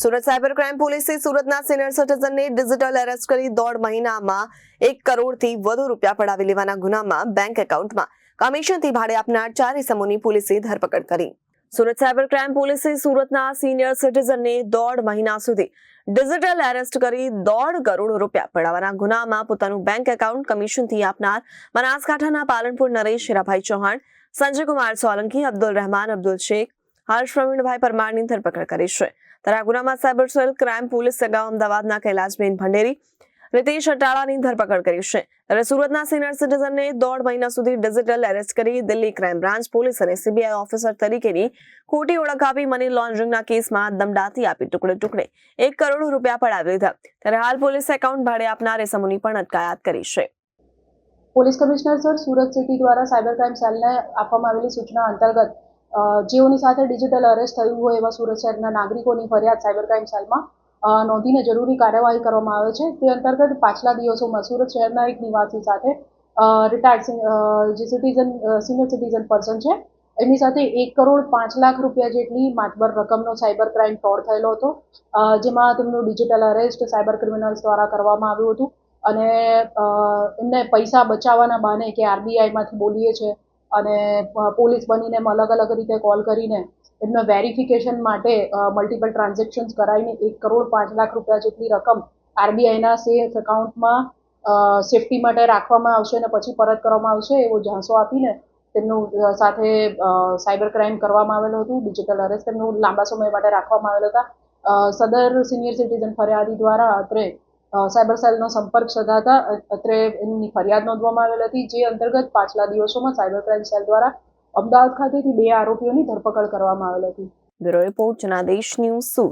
Surat cyber crime પોલીસે સુરતના senior સિટીઝનને digital arrest કરી 1.5 મહિનામાં 1 કરોડથી વધુ રૂપિયા પડાવી લેવાના ગુનામાં બેંક એકાઉન્ટમાં કમિશનથી ભાડે આપનાર 4 ઇસમોની પોલીસે ધરપકડ કરી. સુરત સાયબર ક્રાઇમ પોલીસે સુરતના સિનિયર સિટીઝનને 1.5 મહિના સુધી ડિજિટલ એરેસ્ટ કરી 1.5 કરોડ રૂપિયા પડાવવાના ગુનામાં પોતાનું બેંક એકાઉન્ટ કમિશનથી આપનાર બનાસકાંઠાના પાલનપુર નરેશ હીરાભાઈ ચૌહાણ, સંજયકુમાર સોલંકી, અબ્દુલ રહેમાન અબ્દુલ શેખ, હર્ષ પ્રવીણભાઈ પરમારની ધરપકડ કરી છે. ત્યારે આ ગુનામાં સાયબર સેલ ક્રાઇમ પોલીસ અગાઉ અમદાવાદના કૈલાસબેન ભંડેરી, રીતેશ અટાળાની ધરપકડ કરી છે. ત્યારે સુરતના સિનિયર સિટીઝનને 1.5 મહિના સુધી ડિજિટલ એરેસ્ટ કરી દિલ્હી ક્રાઇમ બ્રાન્ચ પોલીસ અને સીબીઆઈ ઓફિસર તરીકેની ખોટી ઓળખ આપી મની લોન્ડરિંગના કેસમાં દમદાતી આપી ટુકડે 1 કરોડ રૂપિયા પડાવી લીધા. ત્યારે હાલ પોલીસ એકાઉન્ટ ભાડે આપનાર ઇસમોની પણ અટકાયત કરી છે. Police commissioner sir Surat city દ્વારા સાયબર ક્રાઇમ સેલને આપવામાં આવેલી સૂચના અંતર્ગત જેઓની સાથે ડિજિટલ અરેસ્ટ થયું હોય એવા સુરત શહેરના નાગરિકોની ફરિયાદ સાયબર ક્રાઇમ સેલમાં નોંધીને જરૂરી કાર્યવાહી કરવામાં આવે છે. તે અંતર્ગત પાછલા દિવસોમાં સુરત શહેરના એક નિવાસી સાથે રિટાયર્ડ જે સિનિયર સિટીઝન પર્સન છે એમની સાથે 1 કરોડ 5 લાખ રૂપિયા જેટલી માતબર રકમનો સાયબર ક્રાઇમ ફ્રોડ થયેલો હતો, જેમાં તેમનું ડિજિટલ અરેસ્ટ સાયબર ક્રિમિનલ્સ દ્વારા કરવામાં આવ્યું હતું. અને એમને પૈસા બચાવવાના બહાને કે આરબીઆઈમાંથી બોલીએ છે અને પોલીસ બનીને અલગ અલગ રીતે કોલ કરીને એમને વેરિફિકેશન માટે મલ્ટિપલ ટ્રાન્ઝેક્શન્સ કરાવીને 1 કરોડ 5 લાખ રૂપિયા જેટલી રકમ આરબીઆઈના સેફ એકાઉન્ટમાં સેફટી માટે રાખવામાં આવશે અને પછી પરત કરવામાં આવશે એવો ઝાંસો આપીને તેમનું સાથે સાયબર ક્રાઇમ કરવામાં આવેલું હતું. ડિજિટલ અરેસ્ટ તેમનું લાંબા સમય માટે રાખવામાં આવેલા હતા. સદર સિનિયર સિટીઝન ફરિયાદી દ્વારા અત્રે સાયબર સેલનો સંપર્ક સાધતા અત્રે એમની ફરિયાદ નોંધવામાં આવેલ હતી, જે અંતર્ગત પાછલા દિવસોમાં સાયબર ક્રાઇમ સેલ દ્વારા અમદાવાદ ખાતેથી 2 આરોપીઓની ધરપકડ કરવામાં આવેલ હતી. Bureau report Janadesh news Surat.